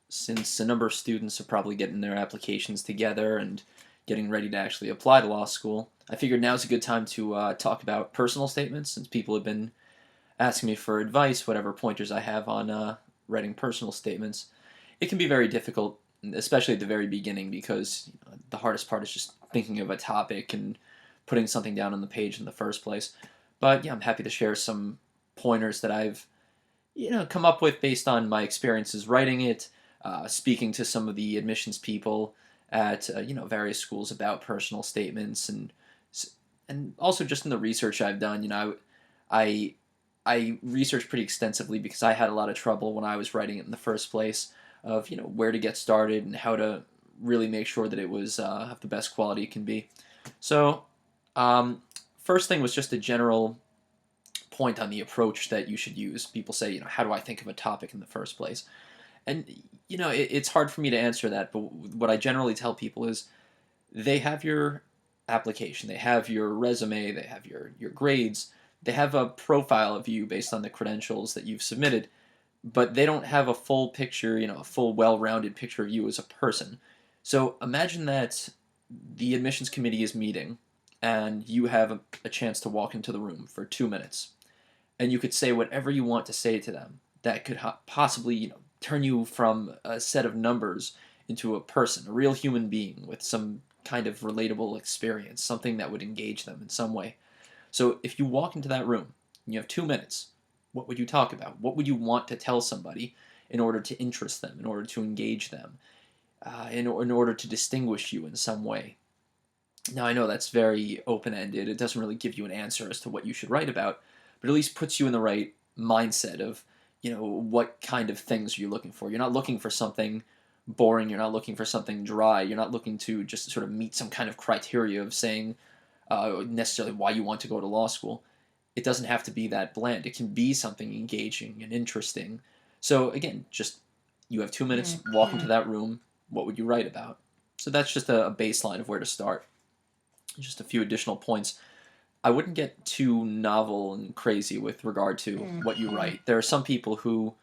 since a number of students are probably getting their applications together and getting ready to actually apply to law school, I figured now's a good time to talk about personal statements since people have been asking me for advice, whatever pointers I have on writing personal statements. It can be very difficult, especially at the very beginning, because the hardest part is just thinking of a topic and putting something down on the page in the first place. But yeah, I'm happy to share some pointers that I've come up with based on my experiences writing it, speaking to some of the admissions people at various schools about personal statements, and also just in the research I've done. I I researched pretty extensively because I had a lot of trouble when I was writing it in the first place of where to get started and how to really make sure that it was of the best quality it can be. So um, first thing was just a general point on the approach that you should use. People say, how do I think of a topic in the first place? And it's hard for me to answer that, but what I generally tell people is they have your application, they have your resume, they have your grades, they have a profile of you based on the credentials that you've submitted, but they don't have a full picture, a full well-rounded picture of you as a person. So imagine that the admissions committee is meeting and you have a chance to walk into the room for 2 minutes and you could say whatever you want to say to them that could possibly turn you from a set of numbers into a person, a real human being with some kind of relatable experience, something that would engage them in some way. So if you walk into that room and you have 2 minutes, what would you talk about? What would you want to tell somebody in order to interest them, in order to engage them, in order to distinguish you in some way? Now, I know that's very open ended. It doesn't really give you an answer as to what you should write about, but at least puts you in the right mindset of, what kind of things are you looking for? You're not looking for something boring. You're not looking for something dry. You're not looking to just sort of meet some kind of criteria of saying necessarily why you want to go to law school. It doesn't have to be that bland. It can be something engaging and interesting. So again, just you have 2 minutes, walk into that room. What would you write about? So that's just a baseline of where to start. Just a few additional points. I wouldn't get too novel and crazy with regard to what you write. There are some people who,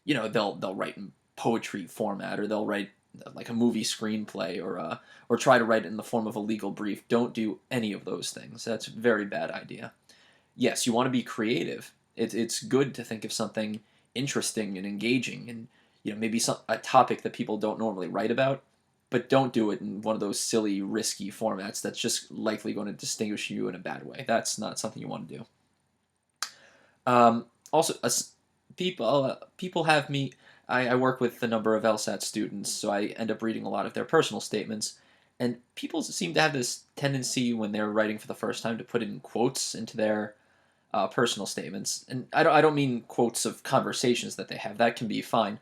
they'll write in poetry format or they'll write like a movie screenplay or try to write it in the form of a legal brief. Don't do any of those things. That's a very bad idea. Yes, you want to be creative. It's good to think of something interesting and engaging and maybe a topic that people don't normally write about, but don't do it in one of those silly, risky formats that's just likely going to distinguish you in a bad way. That's not something you want to do. Also, people have me. I work with a number of LSAT students, so I end up reading a lot of their personal statements. And people seem to have this tendency when they're writing for the first time to put in quotes into their personal statements. And I don't mean quotes of conversations that they have. That can be fine.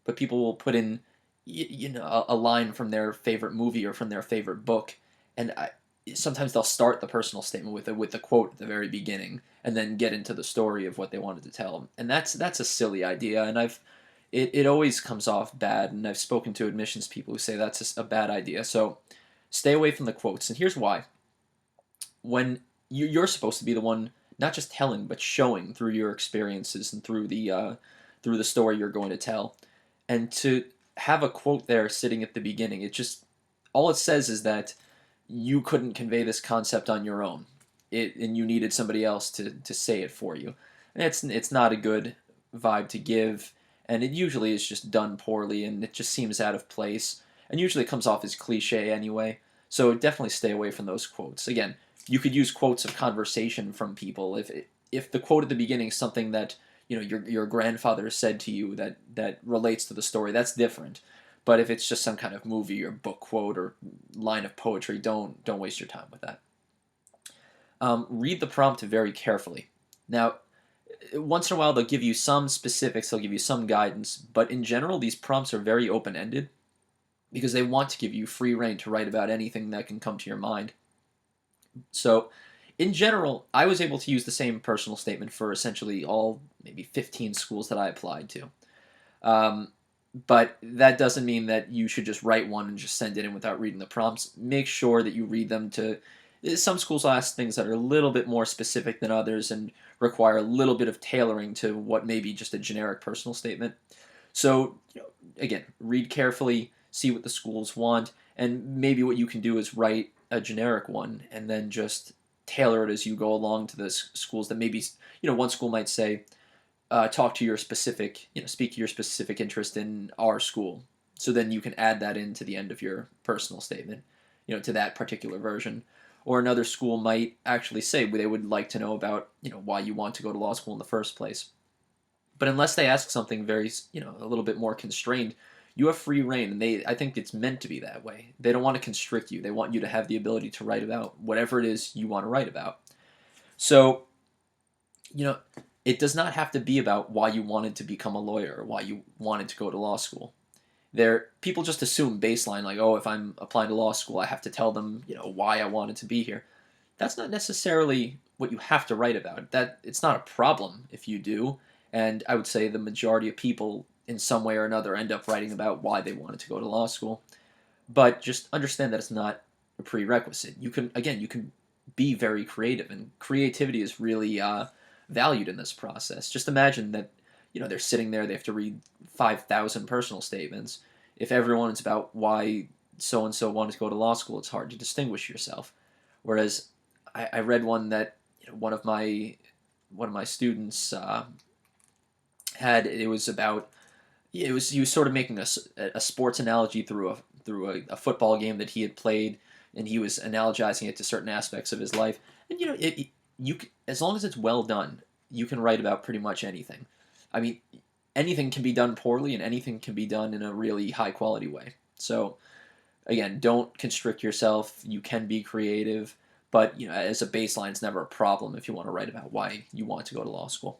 But people will put in a line from their favorite movie or from their favorite book, and sometimes they'll start the personal statement with the quote at the very beginning, and then get into the story of what they wanted to tell. And that's a silly idea, and it always comes off bad. And I've spoken to admissions people who say that's a bad idea. So stay away from the quotes, and here's why. When you're supposed to be the one not just telling but showing through your experiences and through the story you're going to tell, and to have a quote there sitting at the beginning. It just all it says is that you couldn't convey this concept on your own. And you needed somebody else to say it for you. And it's not a good vibe to give, and it usually is just done poorly, and it just seems out of place, and usually comes off as cliche anyway. So definitely stay away from those quotes. Again, you could use quotes of conversation from people if the quote at the beginning is something that your grandfather said to you that relates to the story. That's different. But if it's just some kind of movie or book quote or line of poetry, don't waste your time with that. Read the prompt very carefully. Now, once in a while they'll give you some specifics, they'll give you some guidance, but in general these prompts are very open-ended because they want to give you free rein to write about anything that can come to your mind. So in general, I was able to use the same personal statement for essentially all maybe 15 schools that I applied to. Um, but that doesn't mean that you should just write one and just send it in without reading the prompts. Make sure that you read them to. Some schools will ask things that are a little bit more specific than others and require a little bit of tailoring to what may be just a generic personal statement. So again, read carefully, see what the schools want, and maybe what you can do is write a generic one and then just tailor it as you go along to the schools that maybe, one school might say, talk to your specific, speak to your specific interest in our school. So then you can add that into the end of your personal statement, to that particular version. Or another school might actually say they would like to know about, why you want to go to law school in the first place. But unless they ask something very, a little bit more constrained, you have free reign, and I think it's meant to be that way. They don't want to constrict you. They want you to have the ability to write about whatever it is you want to write about. So, it does not have to be about why you wanted to become a lawyer or why you wanted to go to law school. People just assume baseline, like, oh, if I'm applying to law school, I have to tell them, why I wanted to be here. That's not necessarily what you have to write about. That it's not a problem if you do, and I would say the majority of people, in some way or another, end up writing about why they wanted to go to law school. But just understand that it's not a prerequisite. You can be very creative, and creativity is really valued in this process. Just imagine that they're sitting there, they have to read 5,000 personal statements. If everyone is about why so and so wanted to go to law school, it's hard to distinguish yourself. Whereas I read one that one of my students had. It was about he was sort of making a sports analogy through a football game that he had played, and he was analogizing it to certain aspects of his life. And as long as it's well done, you can write about pretty much anything. I mean, anything can be done poorly, and anything can be done in a really high quality way. So, again, don't constrict yourself. You can be creative, but as a baseline, it's never a problem if you want to write about why you want to go to law school.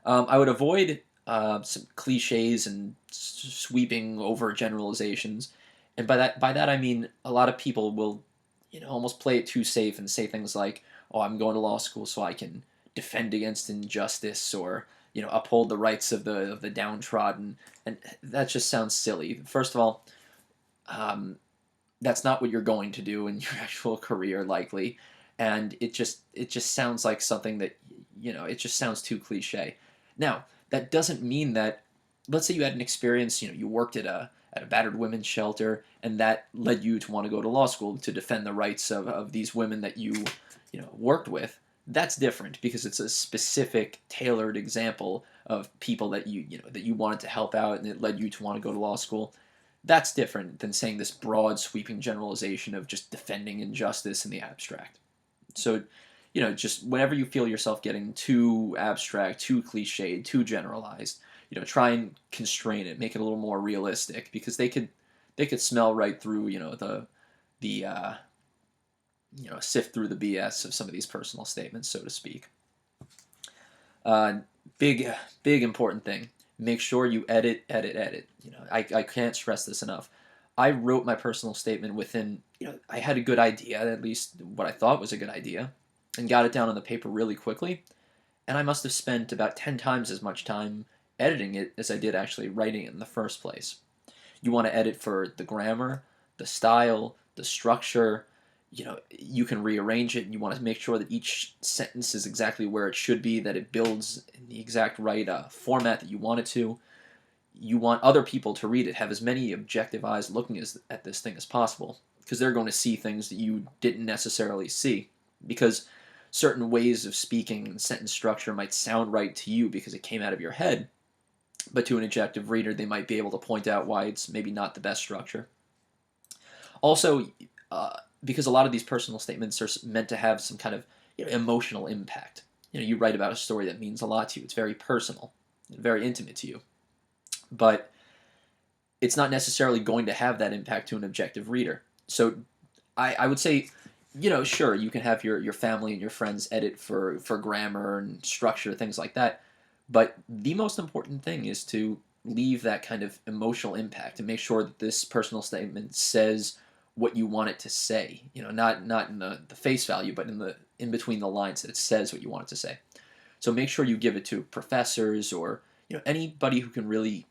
I would avoid some cliches and sweeping overgeneralizations, and by that I mean a lot of people will, almost play it too safe and say things like, "Oh, I'm going to law school so I can defend against injustice," or uphold the rights of the downtrodden, and that just sounds silly. First of all, that's not what you're going to do in your actual career, likely, and it just sounds like something that it just sounds too cliche. Now, that doesn't mean that. Let's say you had an experience. You worked at a battered women's shelter, and that led you to want to go to law school to defend the rights of these women that you worked with. That's different because it's a specific, tailored example of people that you wanted to help out, and it led you to want to go to law school. That's different than saying this broad, sweeping generalization of just defending injustice in the abstract. So, just whenever you feel yourself getting too abstract, too cliched, too generalized, try and constrain it, make it a little more realistic, because they could smell right through, the sift through the BS of some of these personal statements, so to speak. Big important thing. Make sure you edit. I can't stress this enough. I wrote my personal statement within, I had a good idea, at least what I thought was a good idea, and got it down on the paper really quickly, and I must have spent about 10 times as much time editing it as I did actually writing it in the first place. You want to edit for the grammar, the style, the structure. You can rearrange it, and you want to make sure that each sentence is exactly where it should be, that it builds in the exact right format that you want it to. You want other people to read it, have as many objective eyes looking at this thing as possible, because they're going to see things that you didn't necessarily see, because certain ways of speaking and sentence structure might sound right to you because it came out of your head, but to an objective reader, they might be able to point out why it's maybe not the best structure. Also, because a lot of these personal statements are meant to have some kind of emotional impact. You write about a story that means a lot to you. It's very personal, very intimate to you. But it's not necessarily going to have that impact to an objective reader. So I would say, sure, you can have your family and your friends edit for grammar and structure, things like that. But the most important thing is to leave that kind of emotional impact and make sure that this personal statement says what you want it to say. Not in the face value, but in between the lines, that it says what you want it to say. So make sure you give it to professors or anybody who can really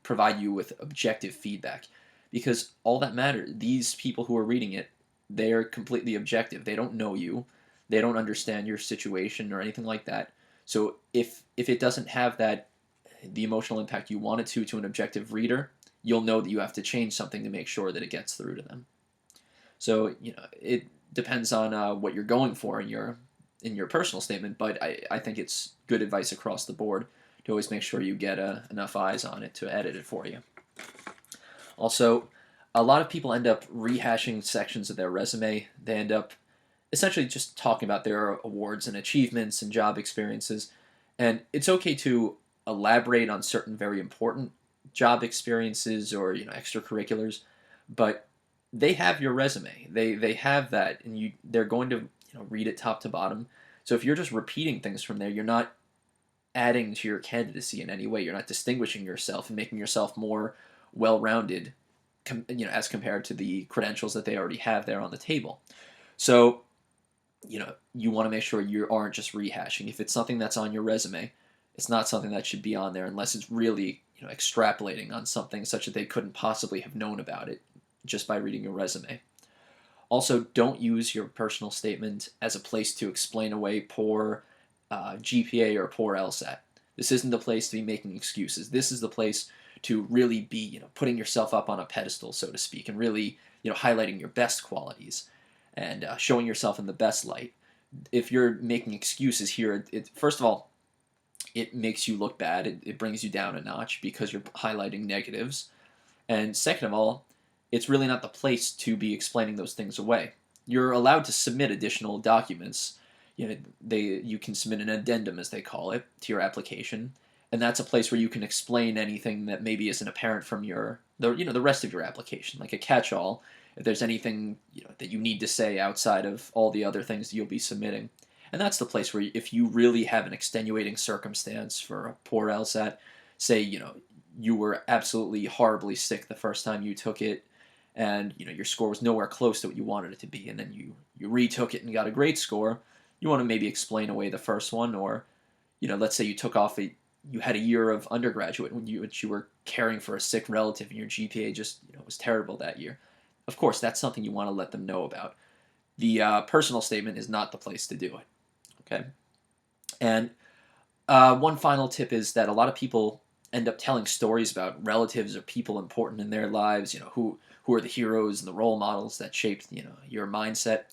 provide you with objective feedback, because all that matters. These people who are reading it, they're completely objective. They don't know you. They don't understand your situation or anything like that. So if it doesn't have that the emotional impact you want it to an objective reader, you'll know that you have to change something to make sure that it gets through to them. So it depends on what you're going for in your personal statement, but I think it's good advice across the board to always make sure you get enough eyes on it to edit it for you. Also, a lot of people end up rehashing sections of their resume. They end up essentially just talking about their awards and achievements and job experiences. And it's okay to elaborate on certain very important job experiences or extracurriculars, but they have your resume. They have that, and they're going to read it top to bottom. So if you're just repeating things from there, you're not adding to your candidacy in any way. You're not distinguishing yourself and making yourself more well-rounded, as compared to the credentials that they already have there on the table. So you want to make sure you aren't just rehashing. If it's something that's on your resume, it's not something that should be on there unless it's really extrapolating on something such that they couldn't possibly have known about it just by reading your resume. Also, don't use your personal statement as a place to explain away poor GPA or poor LSAT. This isn't the place to be making excuses. This is the place to really be putting yourself up on a pedestal, so to speak, and really highlighting your best qualities and showing yourself in the best light. If you're making excuses here, first of all, it makes you look bad. It brings you down a notch because you're highlighting negatives. And second of all, it's really not the place to be explaining those things away. You're allowed to submit additional documents. You can submit an addendum, as they call it, to your application, and that's a place where you can explain anything that maybe isn't apparent from the rest of your application, like a catch-all. If there's anything that you need to say outside of all the other things that you'll be submitting. And that's the place where if you really have an extenuating circumstance for a poor LSAT, say you were absolutely horribly sick the first time you took it, and your score was nowhere close to what you wanted it to be, and then you retook it and got a great score, you want to maybe explain away the first one. Or let's say you had a year of undergraduate which you were caring for a sick relative and your GPA just was terrible that year. Of course, that's something you want to let them know about. The personal statement is not the place to do it. Okay, and one final tip is that a lot of people end up telling stories about relatives or people important in their lives. Who are the heroes and the role models that shaped your mindset.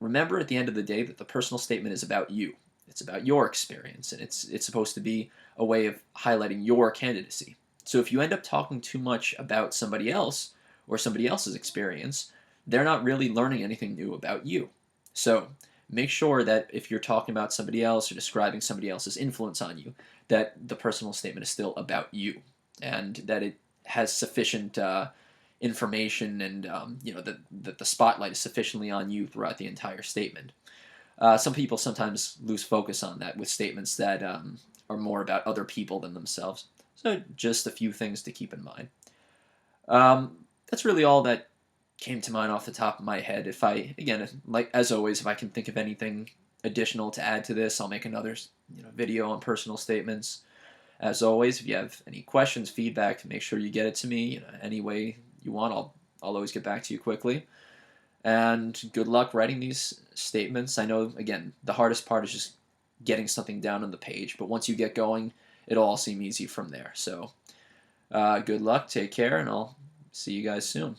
Remember, at the end of the day, that the personal statement is about you. It's about your experience, and it's supposed to be a way of highlighting your candidacy. So if you end up talking too much about somebody else or somebody else's experience, they're not really learning anything new about you. So make sure that if you're talking about somebody else or describing somebody else's influence on you, that the personal statement is still about you, and that it has sufficient information, and that the spotlight is sufficiently on you throughout the entire statement. Some people sometimes lose focus on that with statements that are more about other people than themselves. So just a few things to keep in mind. That's really all that came to mind off the top of my head. As always, if I can think of anything additional to add to this, I'll make another video on personal statements. As always, if you have any questions, feedback, make sure you get it to me any way you want. I'll always get back to you quickly. And good luck writing these statements. I know, again, the hardest part is just getting something down on the page, but once you get going, it'll all seem easy from there. So good luck, take care, and I'll see you guys soon.